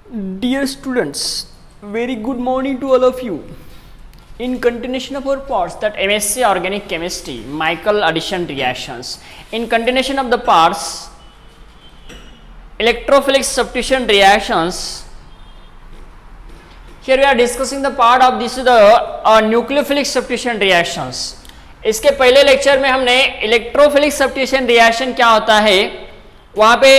Dear students, very good morning to all of you. In continuation of our parts that MSc Organic Chemistry, Michael addition reactions. In continuation of the parts, electrophilic substitution reactions. Here we are discussing the part of this is the nucleophilic substitution reactions. इसके पहले lecture में हमने electrophilic substitution reaction क्या होता है वहां पे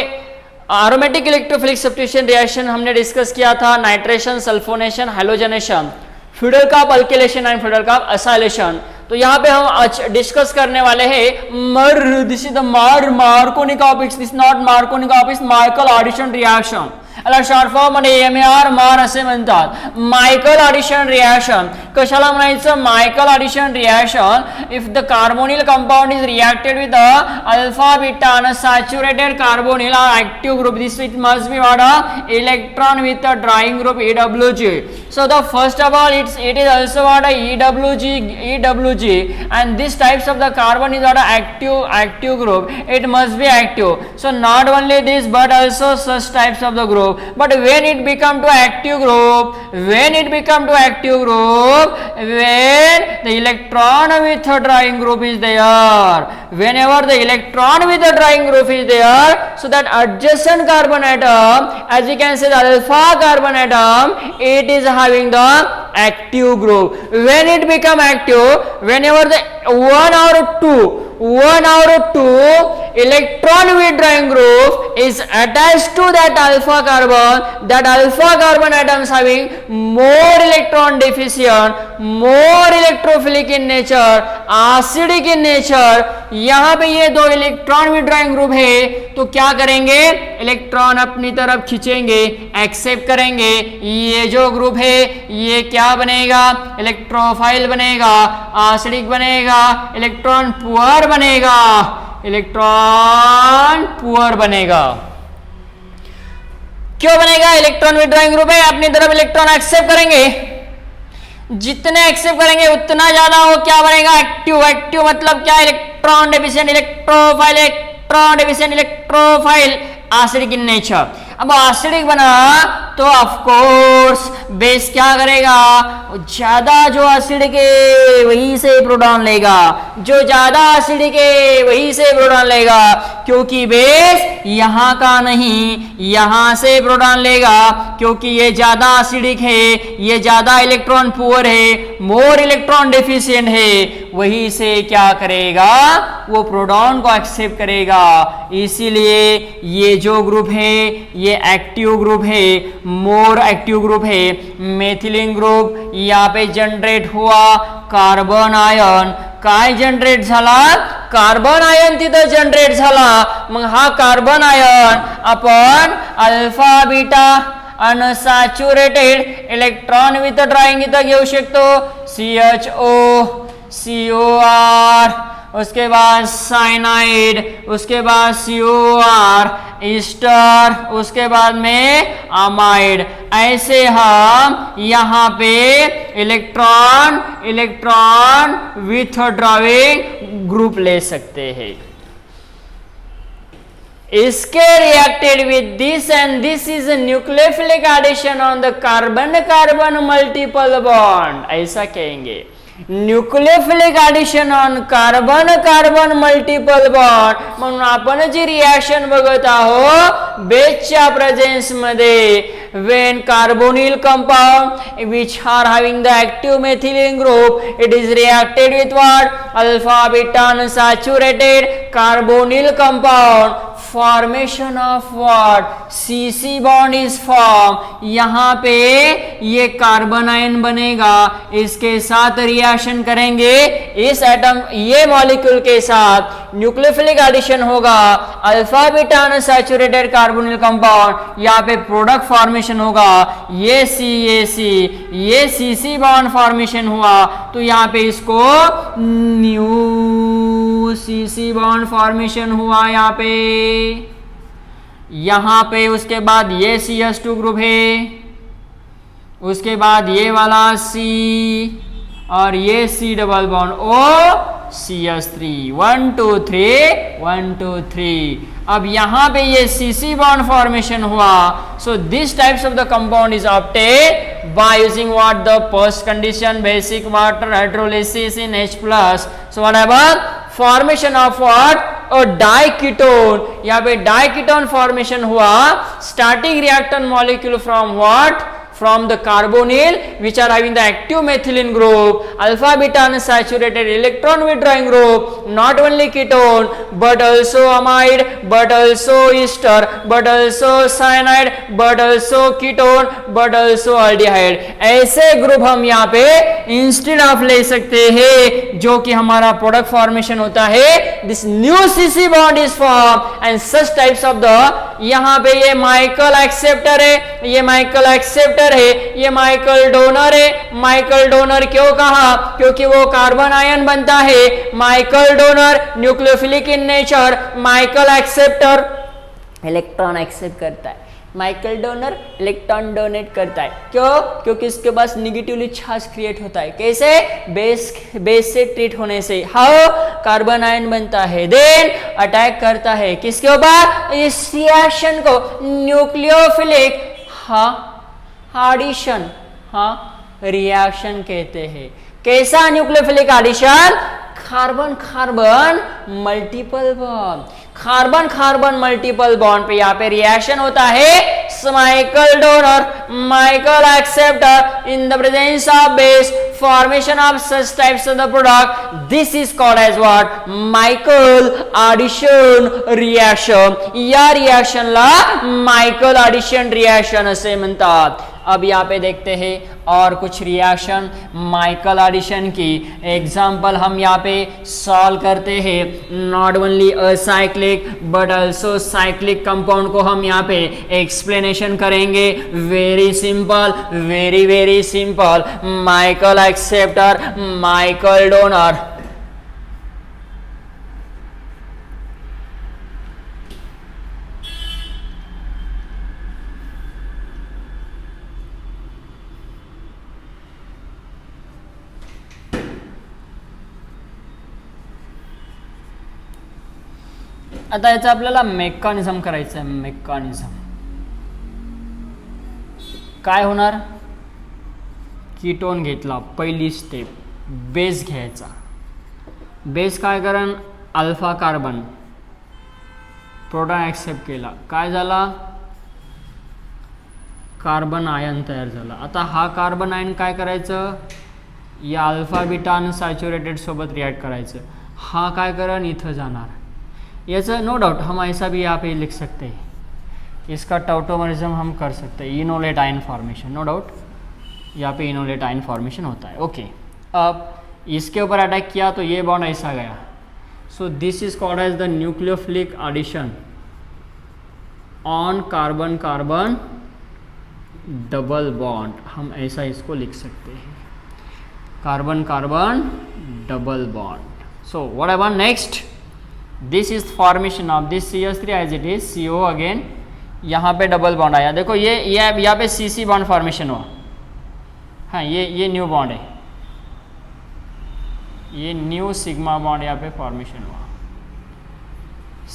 aromatic electrophilic substitution reaction हमने डिस्कस किया था, nitration, sulphonation, halogenation, feudal cup अल्किलेशन and feudal cup acylation. तो यहाँ पे हम डिस्कस करने वाले हैं this is the मार्कोनिक this not मार्कोनिक Michael addition reaction याला शॉर्ट फॉर्म मध्ये MAR मार असे म्हणतात. मायकल एडिशन रिएक्शन कशाला म्हणायचं? Michael addition reaction if the carbonyl compound is reacted with alpha beta unsaturated carbonyl or active group this it must be what a electron with a drawing group EWG. So the first of all it is also what a EWG and these types of the carbon is what a active group. It must be active. So not only this but also such types of the group. But when it become to active group, when the electron with a drawing group is there, whenever the electron with the drawing group is there, so that adjacent carbon atom, as you can say the alpha carbon atom, it is having the active group. When it become active, whenever the one or two electron withdrawing group is attached to that alpha carbon atoms having more electron deficient, more electrophilic in nature, acidic in nature. यहाँ पे ये दो electron withdrawing group है तो क्या करेंगे? Electron अपनी तरफ खींचेंगे, एक्सेप्ट करेंगे. ये जो ग्रुप है ये क्या बनेगा? इलेक्ट्रोफाइल बनेगा, एसिडिक बनेगा, इलेक्ट्रॉन पुअर बनेगा. क्यों बनेगा? इलेक्ट्रॉन विड्रॉइंग ग्रुप है, अपनी तरफ इलेक्ट्रॉन एक्सेप्ट करेंगे, जितने एक्सेप्ट करेंगे उतना ज्यादा वो क्या बनेगा? एक्टिव मतलब क्या? Electron deficient electrophile acidic in nature. अब एसिडिक बना तो ऑफ कोर्स बेस क्या करेगा? ज्यादा जो एसिडिक है वहीं से प्रोटॉन लेगा, जो ज्यादा एसिडिक है वहीं से प्रोटॉन लेगा, क्योंकि बेस यहाँ का नहीं यहाँ से प्रोटॉन लेगा, क्योंकि ये ज्यादा एसिडिक है, ये ज्यादा इलेक्ट्रॉन पुअर है, मोर इलेक्ट्रॉन डेफिशिएंट है, वहीं से क्या करेगा? वो प्रोटॉन को एक्सेप्ट करेगा. इसीलिए ये जो ग्रुप है ये एक्टिव ग्रुप है, मोर एक्टिव ग्रुप है. मेथिलीन ग्रुप यहाँ पे जनरेट हुआ, कार्बन आयन काय जनरेट झाला? कार्बन आयन तिथं जनरेट झाला. मग हा कार्बन आयन आपण alpha beta unsaturated electron with drawing इथं घेऊ शकतो. CHO, COR, उसके बाद साइनाइड, उसके बाद COR, ईस्टर, उसके बाद में अमाइड. ऐसे हम यहाँ पे इलेक्ट्रॉन विथ ड्रॉइंग ग्रुप ले सकते हैं. इसके reacted with this and this is nucleophilic addition on the carbon multiple bond. ऐसा कहेंगे nucleophilic addition on carbon multiple bond. म्हणून आपण जी रिएक्शन बघत आहोत बेसच्या प्रेझेन्स मध्ये, when carbonyl compound which are having the active methylene group, it is reacted with what? Alpha beta unsaturated carbonyl compound. Formation of what? CC bond is form. यहाँ पे ये कार्बन आयन बनेगा, इसके साथ रिएक्शन करेंगे, इस atom ये molecule के साथ न्यूक्लियोफिलिक एडिशन होगा, alpha beta unsaturated carbonyl compound, यहाँ पे प्रोडक्ट फॉर्मेशन होगा, ये CC बॉन्ड फॉर्मेशन हुआ तो यहाँ पे इसको न्यू CC बॉन्ड फॉर्मेशन हुआ यहाँ पे. उसके बाद ये CH2 ग्रुप है, उसके बाद ये वाला C और ये C double bond O CH3 1 2 3 1 2 3। अब यहां पे ये CC बॉन्ड फॉर्मेशन हुआ। So this types of the compound is obtained by using what the first condition basic water hydrolysis in H+। So what happened formation of what और diketone. यहाँ पे diketone formation हुआ starting reactant molecule from what from the carbonyl which are having the active methylene group, alpha beta unsaturated electron withdrawing group, not only ketone but also amide, but also ester, but also cyanide, but also ketone, but also aldehyde। ऐसे group हम यहाँ पे instead of ले सकते हैं जो कि हमारा प्रोडक्ट फॉर्मेशन होता है। This new CC bond is form and such types of the, यहाँ पे ये माइकल एक्सेप्टर है, ये माइकल एक्सेप्टर है, ये माइकल डोनर है। माइकल डोनर क्यों कहा? क्योंकि वो कार्बन आयन बनता है। Michael donor nucleophilic in nature, Michael acceptor electron accept करता है, माइकल डोनर इलेक्ट्रॉन डोनेट करता है। क्यों? क्योंकि इसके पास निगेटिवली चार्ज क्रिएट होता है। कैसे? बेस से ट्रीट होने से। हाउ? कार्बन आयन बनता है, देन अटैक करता है किसके ऊपर? इस रिएक्शन को न्यूक्लियोफिलिक एडिशन रिएक्शन कहते हैं। कैसा nucleophilic addition? Carbon carbon multiple bond, carbon carbon multiple bond पे यहाँ पे रिएक्शन होता है। Michael donor Michael acceptor in the presence of base, formation of such types of the product, this is called as what? Michael addition reaction। या reaction ला Michael addition reaction असे म्हणतात। अब यहाँ पे देखते हैं और कुछ रिएक्शन माइकल एडिशन की एग्जाम्पल हम यहाँ पे सॉल्व करते हैं। Not only acyclic but also cyclic compound को हम यहाँ पे एक्सप्लेनेशन करेंगे। Very simple, very very simple. Michael acceptor, Michael donor. आता याचा आपल्याला मेकॅनिझम करायचं आहे। मेकॅनिझम काय होणार? कीटोन घेतला, पहिली स्टेप बेस घ्यायचा। बेस काय करण? अल्फा कार्बन, प्रोटॉन ॲक्सेप्ट केला, काय झाला? कार्बन आयन तयार झाला। आता हा कार्बन आयन काय करायचं? या अल्फा बीटा अनसॅच्युरेटेड सोबत रिएक्ट करायचं। हा काय करण? इथं जाणार। ऐसा नो डाउट हम ऐसा भी यहाँ पे लिख सकते हैं, इसका टॉटोमरिज्म हम कर सकते हैं, enolate ion formation. No doubt यहाँ पे इनोलेट आयन फॉर्मेशन होता है। ओके, अब इसके ऊपर अटैक किया तो ये बॉन्ड ऐसा गया। So this is called as the nucleophilic addition on carbon carbon double bond. हम ऐसा इसको लिख सकते हैं, carbon carbon double bond. So what happened next? This is formation of this CH3 as it is CO again. यहाँ पे double bond आया, देखो ये यहाँ पे CC बॉन्ड फॉर्मेशन हुआ। हाँ, ये न्यू बॉन्ड है, ये न्यू सिग्मा बॉन्ड यहाँ पे फॉर्मेशन हुआ,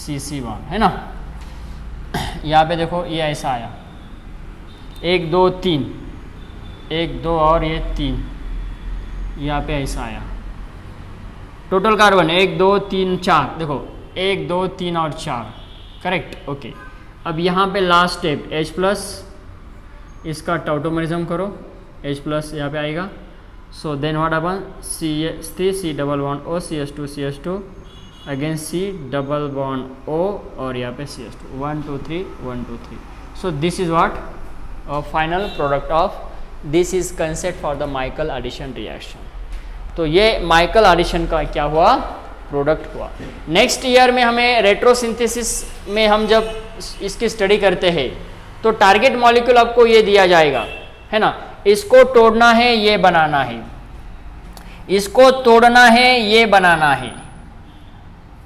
CC बॉन्ड है ना। यहाँ पे देखो ये ऐसा आया, 1 2 3, 1 2 और ये 3, यहाँ पे ऐसा आया। टोटल कार्बन 1 2 3 4, देखो 1 2 3 और 4, करेक्ट। ओके, अब यहाँ पे लास्ट स्टेप H+, इसका टॉटोमरिज्म करो, H+ यहाँ पे आएगा। So then what happen? CH3 C double bond O, CH2 CH2 again C double bond O और यहाँ पे CH2, 1 2 3 1 2 3। So this is what final product of this is concept for the Michael addition reaction. तो ये Michael addition का क्या हुआ? Product हुआ। Next year में हमें रेट्रोसिंथेसिस में हम जब इसकी स्टडी करते हैं तो टारगेट मॉलिक्यूल आपको ये दिया जाएगा, है ना। इसको तोड़ना है, ये बनाना है, इसको तोड़ना है, ये बनाना है।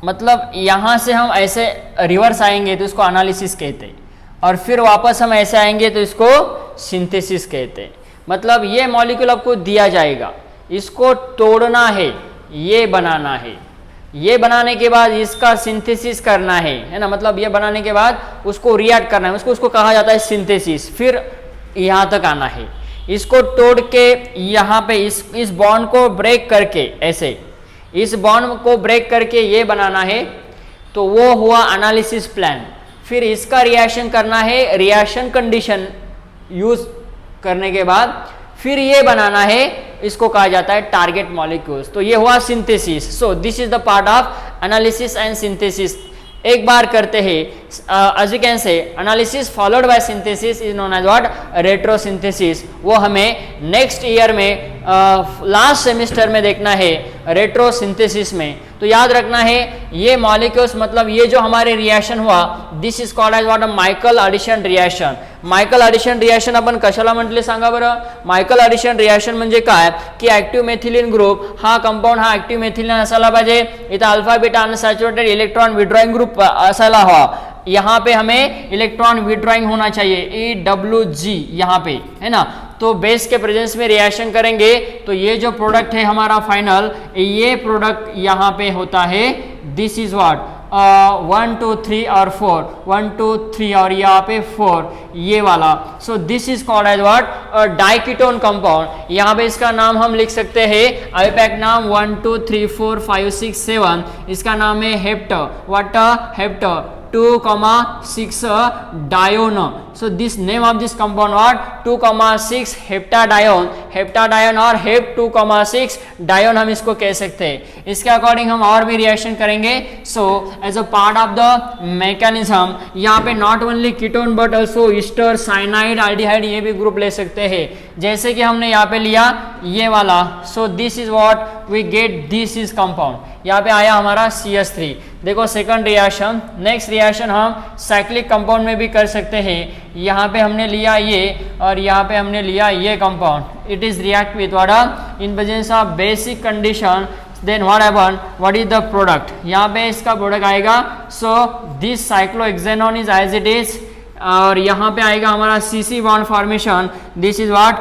मतलब यहाँ से हम ऐसे रिवर्स आएंगे तो इसको एनालिसिस कहते हैं, और फिर वापस हम ऐसे आएंगे तो इसको सिंथेसिस कहते हैं। मतलब ये मॉलिक्यूल आपको दिया जाएगा, इसको तोड़ना है, ये बनाना है, ये बनाने के बाद इसका सिंथेसिस करना है ना, मतलब ये बनाने के बाद उसको रिएक्ट करना है, उसको कहा जाता है सिंथेसिस। फिर यहाँ तक आना है, इसको तोड़ के यहाँ पे इस बॉन्ड को ब्रेक करके, ऐसे इस बॉन्ड को ब्रेक करके ये बनाना है, तो वो हुआ एनालिसिस प्लान। फिर इसका रिएक्शन करना है, रिएक्शन कंडीशन यूज करने के बाद फिर ये बनाना है, इसको कहा जाता है टारगेट मॉलिक्यूल्स। तो ये हुआ synthesis. So this is the part of analysis and synthesis. एक बार करते हैं, as you can say analysis followed by synthesis is known as what, retrosynthesis. वो हमें नेक्स्ट ईयर में लास्ट सेमेस्टर में देखना है, रेट्रोसिंथेसिस में। तो याद रखना है ये मॉलिक्यूल्स, मतलब ये जो हमारे रिएक्शन हुआ, this is called as what, a Michael addition reaction. Michael addition reaction आपण कशाला म्हटले सांगा बरं? मायकल एडिशन रिएक्शन म्हणजे काय की ऍक्टिव्ह मेथिलीन ग्रुप हा कंपाऊंड हा ऍक्टिव्ह मेथिलीन असायला पाहिजे, इथं alpha beta unsaturated electron withdrawing group असायला हवा, यहाँ पे हमें इलेक्ट्रॉन विड्रॉइंग होना चाहिए EWG यहाँ पे, है ना। तो बेस के प्रेजेंस में रिएक्शन करेंगे तो ये जो प्रोडक्ट है हमारा फाइनल, ये प्रोडक्ट यहाँ पे होता है, दिस इज व्हाट 1 2 3 और 4, 1 2 3 और यहाँ पे 4, ये वाला। So this is called as what, diketone compound. यहाँ पे इसका नाम हम लिख सकते हैं, आईपैक नाम 1 2 3 4 5 6 7, इसका नाम है hepta, what hepta 2,6 dione. So this name of this compound what, 2,6 heptadione, heptadione और हेप 2,6 डायोन हम इसको कह सकते हैं। इसके अकॉर्डिंग हम और भी रिएक्शन करेंगे। So as a part of the mechanism यहाँ पे not only ketone but also ester, cyanide, aldehyde ये भी ग्रुप ले सकते हैं, जैसे कि हमने यहाँ पे लिया ये वाला। So this is what we get, this is compound, यहाँ पे आया हमारा CH3। देखो सेकंड रिएक्शन, नेक्स्ट रिएक्शन हम साइक्लिक कंपाउंड में भी कर सकते हैं। यहाँ पे हमने लिया ये और यहाँ पे हमने लिया ये compound, it is react with what, in presence of basic condition, then what happen, what is the product, यहाँ पे इसका प्रोडक्ट आएगा। So this cyclohexanone is as it is, और यहाँ पे आएगा हमारा CC bond formation, this is what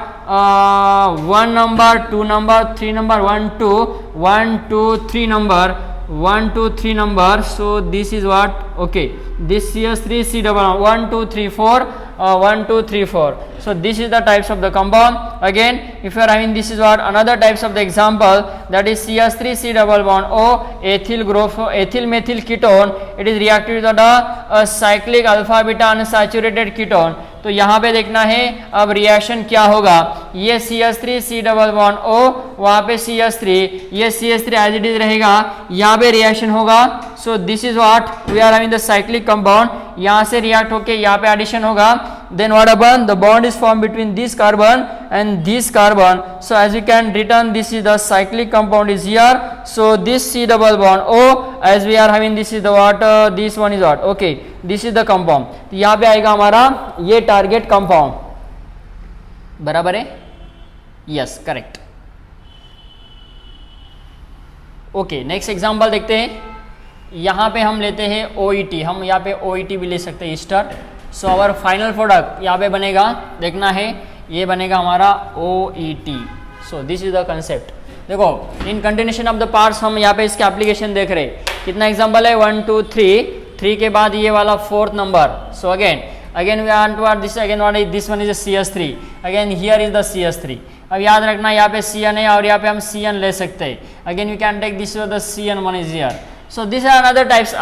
1 number 2 number 3 number 1 2 1 2 3 number 1 2 3 number. So this is what, okay, this CH3 C double 1 2 3 4 1 2 3 4. So this is the types of the compound. Again, if you are having, this is what another types of the example, that is CH3 C double bond O ethyl group, ethyl methyl ketone. It is reacted with the cyclic alpha beta unsaturated ketone. तो यहाँ पे देखना है अब reaction क्या होगा, ये CH3 C double bond O, वहाँ पे CH3, ये CH3 एज इट इज रहेगा, यहाँ पे रिएक्शन होगा. So this is what we are having the cyclic compound. यहाँ से रिएक्ट होके यहाँ पे एडिशन होगा. Then what happen? The bond is formed between this carbon and this carbon. So as you can return, this is the cyclic compound is here. So this C double bond O, as we are having, this is the water. This one is what? Okay, this is the compound. तो यहाँ पे आएगा हमारा ये target compound. बराबर है? Yes, correct. Okay, next example देखते हैं. यहाँ पे हम लेते हैं OET. हम यहाँ पे OET भी ले सकते हैं, ester. So our final product यहाँ पे बनेगा, देखना है, ये बनेगा हमारा OET. So this is the concept. देखो, in continuation of the parts हम यहाँ पे इसके एप्लीकेशन देख रहे हैं. कितना एग्जांपल है? 1 2 3 के बाद ये वाला 4th number. So again we want to are this, again what is this one is CH3. Again here is the CH3. अब याद रखना यहाँ पे CN है और यहाँ पे हम CN ले सकते हैं. Again we can take this the CN1 is here. So this are another types,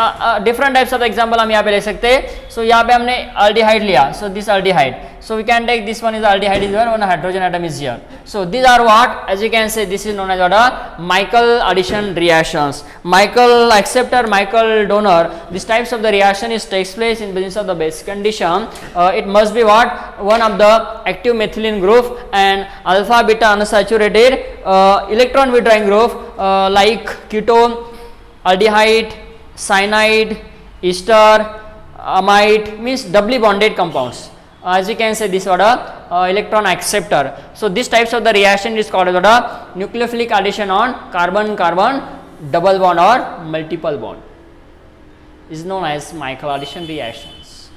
different types of example हम यहाँ पे ले सकते हैं. सो यहाँ पे हमने अल्डिहाइड लिया. So this aldehyde. So we can take this one is aldehyde is here, one hydrogen atom is here. So these are what, as you can say, this is known as what a Michael addition reactions. Michael acceptor, Michael donor. These types of the reaction is takes place in presence of the basic condition. It must be what, one of the active methylene group and alpha beta unsaturated electron withdrawing group like ketone, aldehyde, cyanide, ester, amide, means doubly bonded compounds. As you can say, this what a electron acceptor. So this types of the reaction is called what a nucleophilic addition on carbon-carbon double bond or multiple bond, is known as Michael addition reaction.